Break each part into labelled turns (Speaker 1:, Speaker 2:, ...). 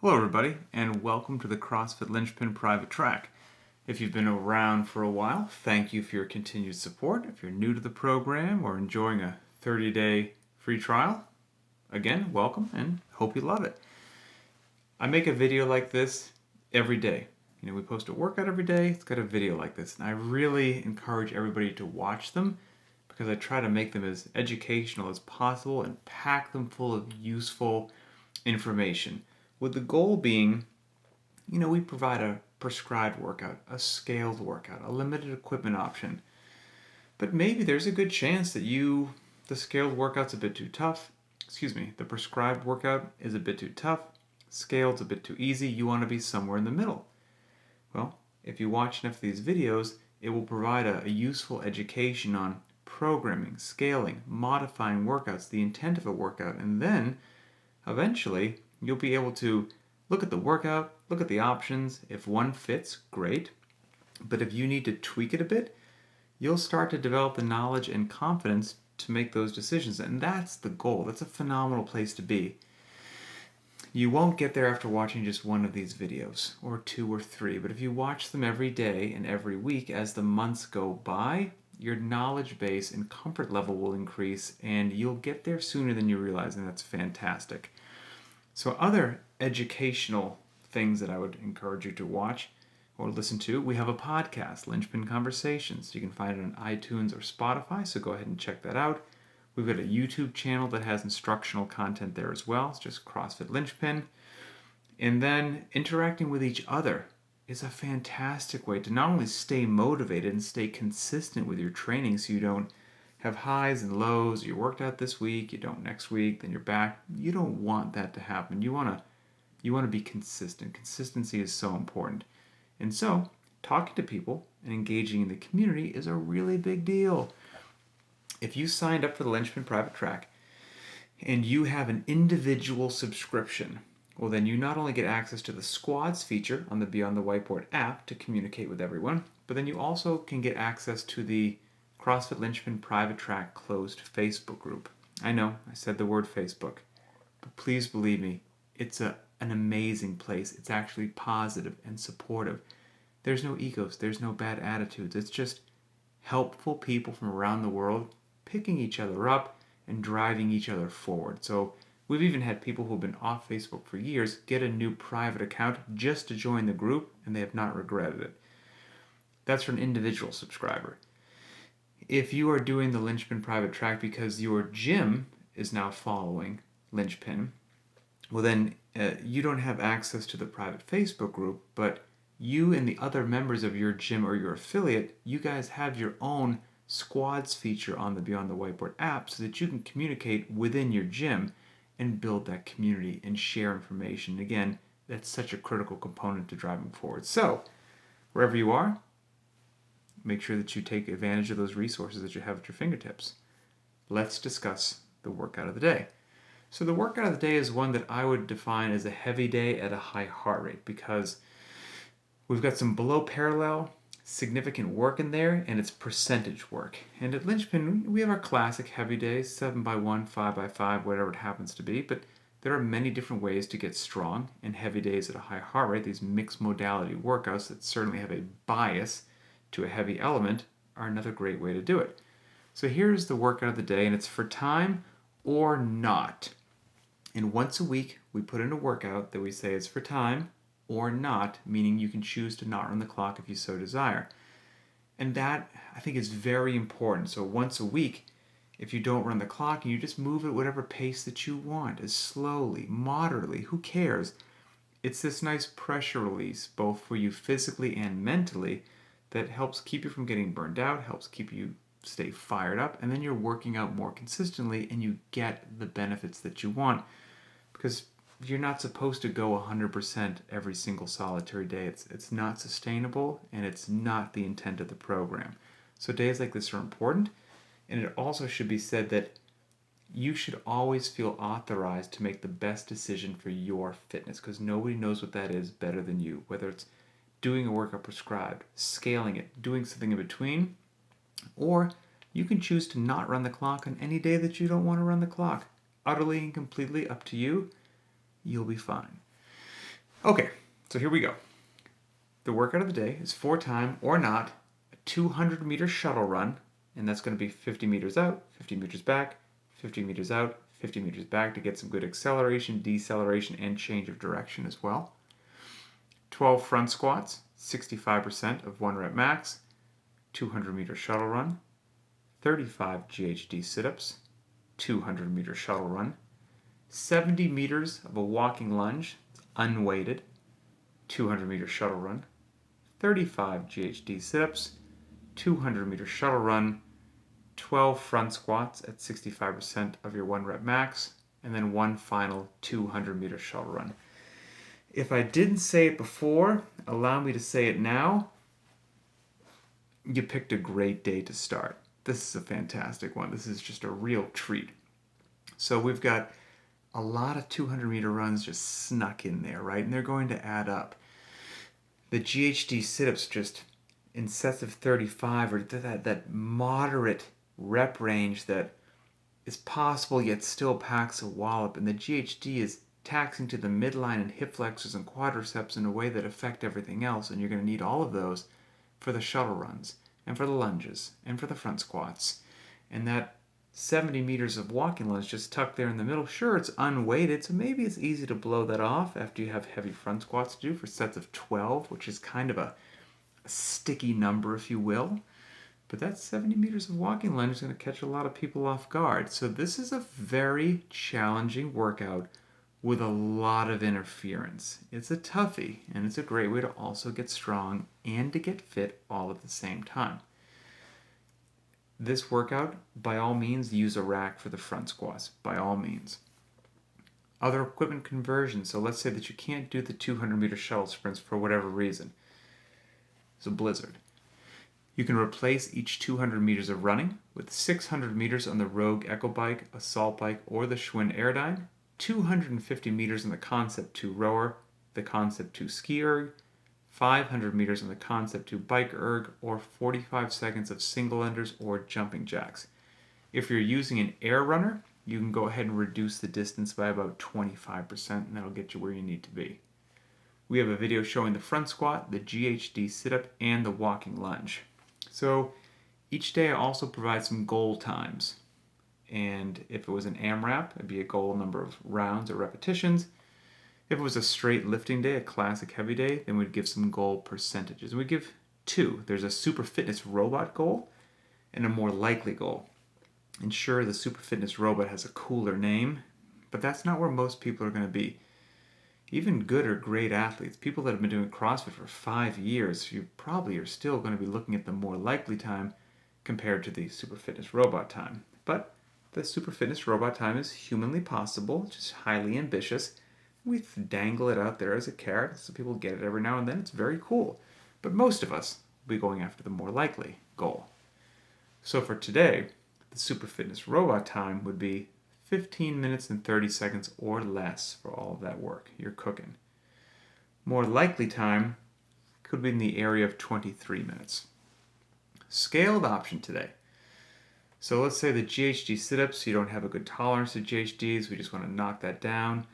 Speaker 1: Hello everybody, and welcome to the CrossFit Linchpin Private Track. If you've been around for a while, thank you for your continued support. If you're new to the program or enjoying a 30-day free trial, again, welcome and hope you love it. I make a video like this every day. We post a workout every day, it's got a video like this, and I really encourage everybody to watch them because I try to make them as educational as possible and pack them full of useful information, with the goal being, we provide a prescribed workout, a scaled workout, a limited equipment option. But maybe there's a good chance that the scaled workout's a bit too tough. The prescribed workout is a bit too tough. Scaled's a bit too easy. You want to be somewhere in the middle. Well, if you watch enough of these videos, it will provide a useful education on programming, scaling, modifying workouts, the intent of a workout, and then eventually you'll be able to look at the workout, look at the options. If one fits, great. But if you need to tweak it a bit, you'll start to develop the knowledge and confidence to make those decisions. And that's the goal. That's a phenomenal place to be. You won't get there after watching just one of these videos, or two or three, but if you watch them every day and every week as the months go by, your knowledge base and comfort level will increase, and you'll get there sooner than you realize, and that's fantastic. So other educational things that I would encourage you to watch or listen to, we have a podcast, Linchpin Conversations. You can find it on iTunes or Spotify, so go ahead and check that out. We've got a YouTube channel that has instructional content there as well. It's just CrossFit Linchpin. And then interacting with each other is a fantastic way to not only stay motivated and stay consistent with your training so you don't have highs and lows. You worked out this week, you don't next week, then you're back. You don't want that to happen. You want to be consistent. Consistency is so important. And so, talking to people and engaging in the community is a really big deal. If you signed up for the Linchpin Private Track and you have an individual subscription, well then you not only get access to the squads feature on the Beyond the Whiteboard app to communicate with everyone, but then you also can get access to the CrossFit Linchpin Private Track closed Facebook group. I know, I said the word Facebook, but please believe me, it's an amazing place. It's actually positive and supportive. There's no egos, there's no bad attitudes. It's just helpful people from around the world picking each other up and driving each other forward. So we've even had people who've been off Facebook for years get a new private account just to join the group, and they have not regretted it. That's for an individual subscriber. If you are doing the Linchpin Private Track because your gym is now following Linchpin, well then you don't have access to the private Facebook group, but you and the other members of your gym or your affiliate, you guys have your own squads feature on the Beyond the Whiteboard app so that you can communicate within your gym and build that community and share information. Again, that's such a critical component to driving forward. So, wherever you are, make sure that you take advantage of those resources that you have at your fingertips. Let's discuss the workout of the day. So the workout of the day is one that I would define as a heavy day at a high heart rate because we've got some below parallel, significant work in there, and it's percentage work. And at Linchpin, we have our classic heavy days, 7x1, 5x5, whatever it happens to be, but there are many different ways to get strong and heavy days at a high heart rate. These mixed modality workouts that certainly have a bias to a heavy element are another great way to do it. So here's the workout of the day, and it's for time or not. And once a week, we put in a workout that we say is for time or not, meaning you can choose to not run the clock if you so desire. And that, I think, is very important. So once a week, if you don't run the clock and you just move at whatever pace that you want, as slowly, moderately, who cares? It's this nice pressure release, both for you physically and mentally, that helps keep you from getting burned out, helps keep you stay fired up, and then you're working out more consistently and you get the benefits that you want. Because you're not supposed to go 100% every single solitary day. It's not sustainable, and it's not the intent of the program. So days like this are important, and it also should be said that you should always feel authorized to make the best decision for your fitness, because nobody knows what that is better than you, whether it's doing a workout prescribed, scaling it, doing something in between, or you can choose to not run the clock on any day that you don't want to run the clock. Utterly and completely up to you. You'll be fine. Okay, so here we go. The workout of the day is 4-time or not a 200-meter shuttle run, and that's going to be 50 meters out, 50 meters back, 50 meters out, 50 meters back to get some good acceleration, deceleration, and change of direction as well. 12 front squats, 65% of 1 rep max, 200-meter shuttle run, 35 GHD sit-ups, 200-meter shuttle run, 70 meters of a walking lunge, unweighted, 200-meter shuttle run, 35 GHD sit-ups, 200-meter shuttle run, 12 front squats at 65% of your 1 rep max, and then one final 200-meter shuttle run. If I didn't say it before, allow me to say it now. You picked a great day to start. This is a fantastic one. This is just a real treat. So we've got a lot of 200-meter runs just snuck in there, right? And they're going to add up. The GHD sit-ups just in sets of 35 or that moderate rep range that is possible yet still packs a wallop. And the GHD is taxing to the midline and hip flexors and quadriceps in a way that affect everything else. And you're going to need all of those for the shuttle runs and for the lunges and for the front squats. And that 70 meters of walking lunge just tucked there in the middle. Sure, it's unweighted, so maybe it's easy to blow that off after you have heavy front squats to do for sets of 12, which is kind of a sticky number, if you will. But that 70 meters of walking lunge is going to catch a lot of people off guard. So this is a very challenging workout with a lot of interference. It's a toughie, and it's a great way to also get strong and to get fit all at the same time. This workout, by all means, use a rack for the front squats, by all means. Other equipment conversions, so let's say that you can't do the 200-meter shuttle sprints for whatever reason. It's a blizzard. You can replace each 200 meters of running with 600 meters on the Rogue Echo Bike, Assault Bike, or the Schwinn Airdyne, 250 meters on the Concept 2 rower, the Concept 2 ski erg, 500 meters on the Concept 2 bike erg, or 45 seconds of single enders or jumping jacks. If you're using an air runner, you can go ahead and reduce the distance by about 25%, and that'll get you where you need to be. We have a video showing the front squat, the GHD sit-up, and the walking lunge. So each day I also provide some goal times. And if it was an AMRAP, it'd be a goal number of rounds or repetitions. If it was a straight lifting day, a classic heavy day, then we'd give some goal percentages. We'd give two. There's a super fitness robot goal and a more likely goal. And sure, the super fitness robot has a cooler name, but that's not where most people are going to be. Even good or great athletes, people that have been doing CrossFit for 5 years, you probably are still going to be looking at the more likely time compared to the super fitness robot time. But the super fitness robot time is humanly possible, just highly ambitious. We dangle it out there as a carrot so people get it every now and then. It's very cool. But most of us will be going after the more likely goal. So for today, the super fitness robot time would be 15 minutes and 30 seconds or less for all of that work. You're cooking. More likely time could be in the area of 23 minutes. Scaled option today. So let's say the GHD sit-ups, you don't have a good tolerance to GHDs, we just want to knock that down.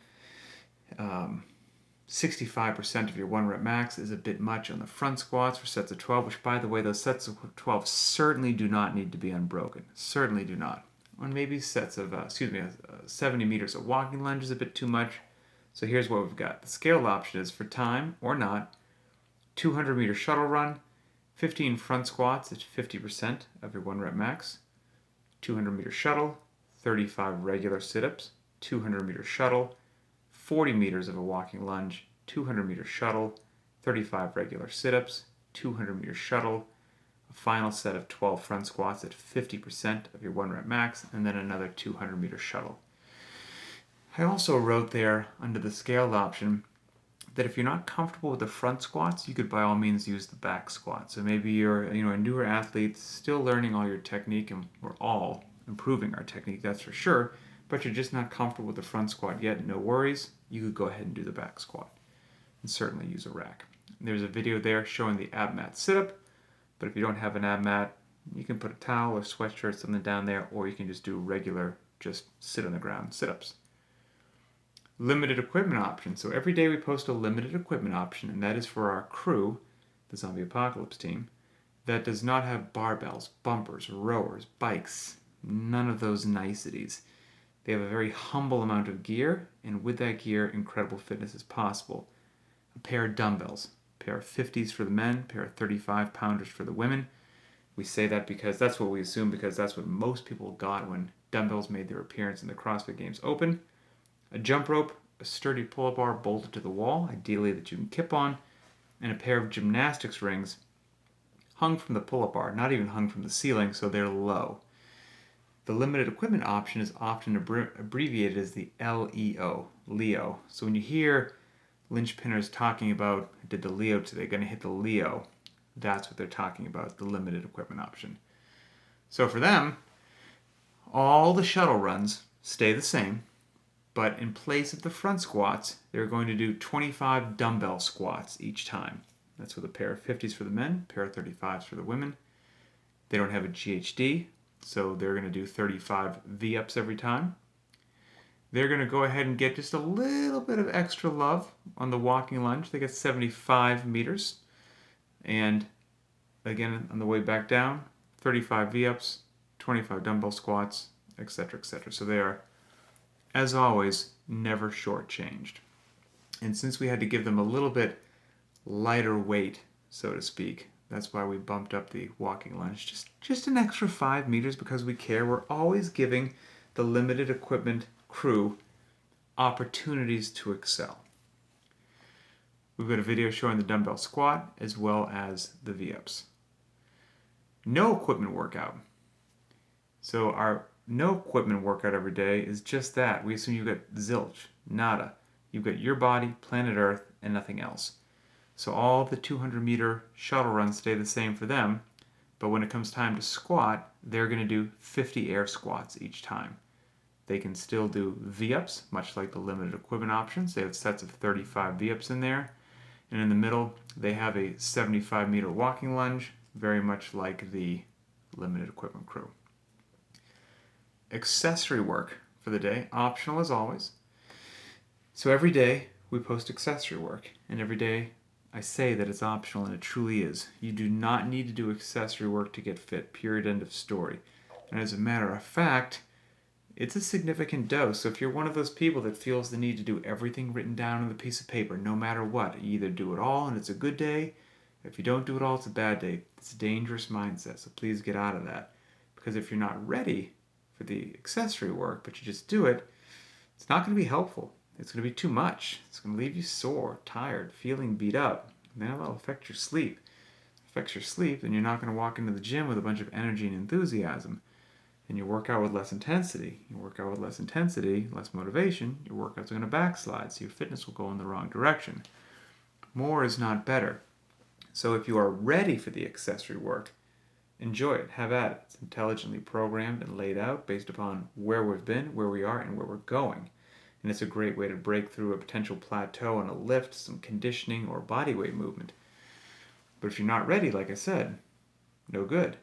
Speaker 1: 65% of your 1 rep max is a bit much on the front squats for sets of 12, which by the way, those sets of 12 certainly do not need to be unbroken. Certainly do not. On maybe sets of, 70 meters of walking lunge is a bit too much. So here's what we've got. The scaled option is for time or not, 200-meter shuttle run, 15 front squats at 50% of your 1 rep max, 200-meter shuttle, 35 regular sit-ups, 200-meter shuttle, 40 meters of a walking lunge, 200-meter shuttle, 35 regular sit-ups, 200-meter shuttle, a final set of 12 front squats at 50% of your 1 rep max, and then another 200-meter shuttle. I also wrote there under the scaled option that if you're not comfortable with the front squats, you could by all means use the back squat. So maybe you're a newer athlete, still learning all your technique, and we're all improving our technique, that's for sure, but you're just not comfortable with the front squat yet, no worries. You could go ahead and do the back squat and certainly use a rack. There's a video there showing the ab mat sit-up, but if you don't have an ab mat, you can put a towel or sweatshirt, something down there, or you can just do regular, just sit on the ground sit-ups. Limited equipment option. So every day we post a limited equipment option, and that is for our crew, the Zombie Apocalypse team, that does not have barbells, bumpers, rowers, bikes, none of those niceties. They have a very humble amount of gear, and with that gear, incredible fitness is possible. A pair of dumbbells, a pair of 50s for the men, a pair of 35-pounders for the women. We say that because that's what we assume, because that's what most people got when dumbbells made their appearance in the CrossFit Games Open. A jump rope, a sturdy pull-up bar bolted to the wall, ideally that you can kip on, and a pair of gymnastics rings hung from the pull-up bar, not even hung from the ceiling, so they're low. The limited equipment option is often abbreviated as the LEO. So when you hear Linchpinners talking about, I did the Leo today, going to hit the Leo, that's what they're talking about, the limited equipment option. So for them, all the shuttle runs stay the same, but in place of the front squats, they're going to do 25 dumbbell squats each time. That's with a pair of 50s for the men, a pair of 35s for the women. They don't have a GHD, so they're going to do 35 V-ups every time. They're going to go ahead and get just a little bit of extra love on the walking lunge. They get 75 meters. And again, on the way back down, 35 V-ups, 25 dumbbell squats, etc., etc. So they are, as always, never shortchanged. And since we had to give them a little bit lighter weight, so to speak, that's why we bumped up the walking lunge just an extra 5 meters, because we care. We're always giving the limited equipment crew opportunities to excel. We've got a video showing the dumbbell squat as well as the V-ups. No equipment workout. So our no equipment workout every day is just that. We assume you've got zilch, nada. You've got your body, planet Earth, and nothing else. So all the 200-meter shuttle runs stay the same for them, but when it comes time to squat, they're going to do 50 air squats each time. They can still do V-ups, much like the limited equipment options. They have sets of 35 V-ups in there. And in the middle, they have a 75-meter walking lunge, very much like the limited equipment crew. Accessory work for the day, optional as always. So every day we post accessory work, and every day I say that it's optional, and it truly is. You do not need to do accessory work to get fit, period, end of story. And as a matter of fact, it's a significant dose. So if you're one of those people that feels the need to do everything written down on the piece of paper, no matter what, you either do it all and it's a good day, if you don't do it all, it's a bad day. It's a dangerous mindset, so please get out of that. Because if you're not ready for the accessory work, but you just do it, it's not going to be helpful. It's going to be too much. It's going to leave you sore, tired, feeling beat up. And then it'll affect your sleep. If it affects your sleep, then you're not going to walk into the gym with a bunch of energy and enthusiasm. And you work out with less intensity. You work out with less intensity, less motivation, your workouts are going to backslide, so your fitness will go in the wrong direction. More is not better. So if you are ready for the accessory work, enjoy it, have at it. It's intelligently programmed and laid out based upon where we've been, where we are, and where we're going. And it's a great way to break through a potential plateau on a lift, some conditioning, or body weight movement. But if you're not ready, like I said, no good.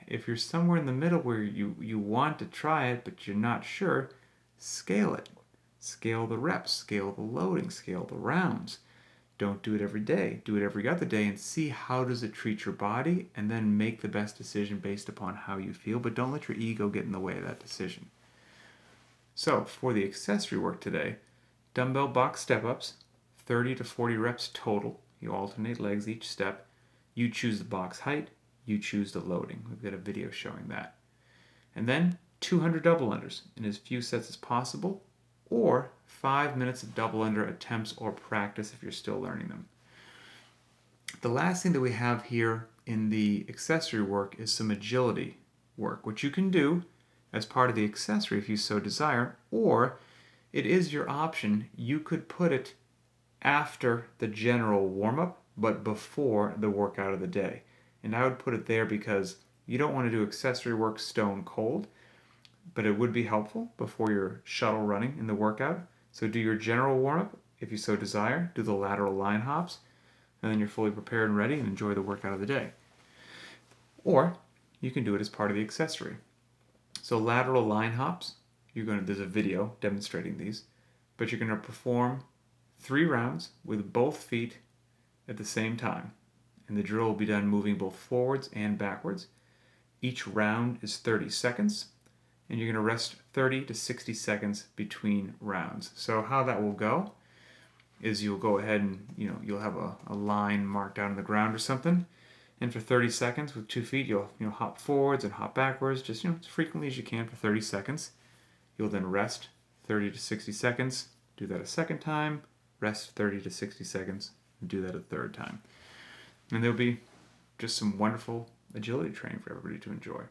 Speaker 1: If you're somewhere in the middle where you want to try it, but you're not sure, scale it. Scale the reps, scale the loading, scale the rounds. Don't do it every day. Do it every other day and see how does it treat your body, and then make the best decision based upon how you feel, but don't let your ego get in the way of that decision. So for the accessory work today, dumbbell box step-ups, 30 to 40 reps total. You alternate legs each step. You choose the box height. You choose the loading. We've got a video showing that. And then 200 double unders in as few sets as possible, or 5 minutes of double under attempts or practice if you're still learning them. The last thing that we have here in the accessory work is some agility work, which you can do as part of the accessory if you so desire, or it is your option. You could put it after the general warm-up, but before the workout of the day. And I would put it there because you don't want to do accessory work stone cold, but it would be helpful before your shuttle running in the workout. So do your general warm-up if you so desire, do the lateral line hops, and then you're fully prepared and ready and enjoy the workout of the day. Or you can do it as part of the accessory. So lateral line hops, there's a video demonstrating these. but you're going to perform 3 rounds with both feet at the same time. And the drill will be done moving both forwards and backwards. Each round is 30 seconds, and you're going to rest 30 to 60 seconds between rounds. So how that will go is you'll go ahead and you'll have a line marked out on the ground or something, and for 30 seconds with 2 feet you'll hop forwards and hop backwards just as frequently as you can for 30 seconds. You'll then rest 30 to 60 seconds, do that a second time, rest 30 to 60 seconds, and do that a third time. And there'll be just some wonderful agility training for everybody to enjoy.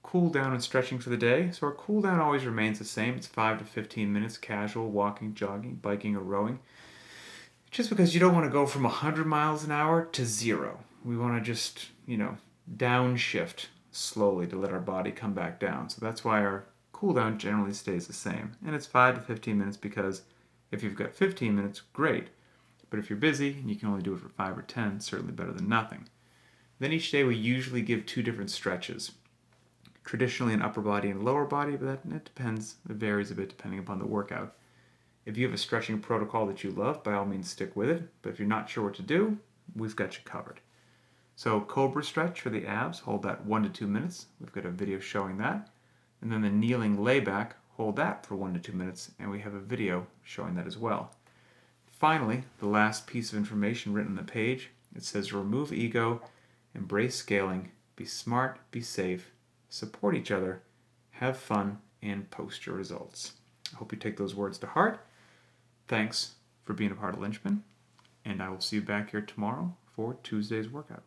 Speaker 1: Cool down and stretching for the day. So our cool down always remains the same. It's 5 to 15 minutes, casual, walking, jogging, biking, or rowing. Just because you don't want to go from 100 miles an hour to 0. We want to just, downshift slowly to let our body come back down. So that's why our cool down generally stays the same. And it's 5 to 15 minutes because if you've got 15 minutes, great. But if you're busy and you can only do it for 5 or 10, certainly better than nothing. Then each day we usually give 2 different stretches. Traditionally an upper body and lower body, but that depends. It varies a bit depending upon the workout. If you have a stretching protocol that you love, by all means stick with it. But if you're not sure what to do, we've got you covered. So cobra stretch for the abs, hold that 1 to 2 minutes. We've got a video showing that. And then the kneeling layback, hold that for 1 to 2 minutes, and we have a video showing that as well. Finally, the last piece of information written on the page, it says remove ego, embrace scaling, be smart, be safe, support each other, have fun, and post your results. I hope you take those words to heart. Thanks for being a part of Linchpin, and I will see you back here tomorrow for Tuesday's workout.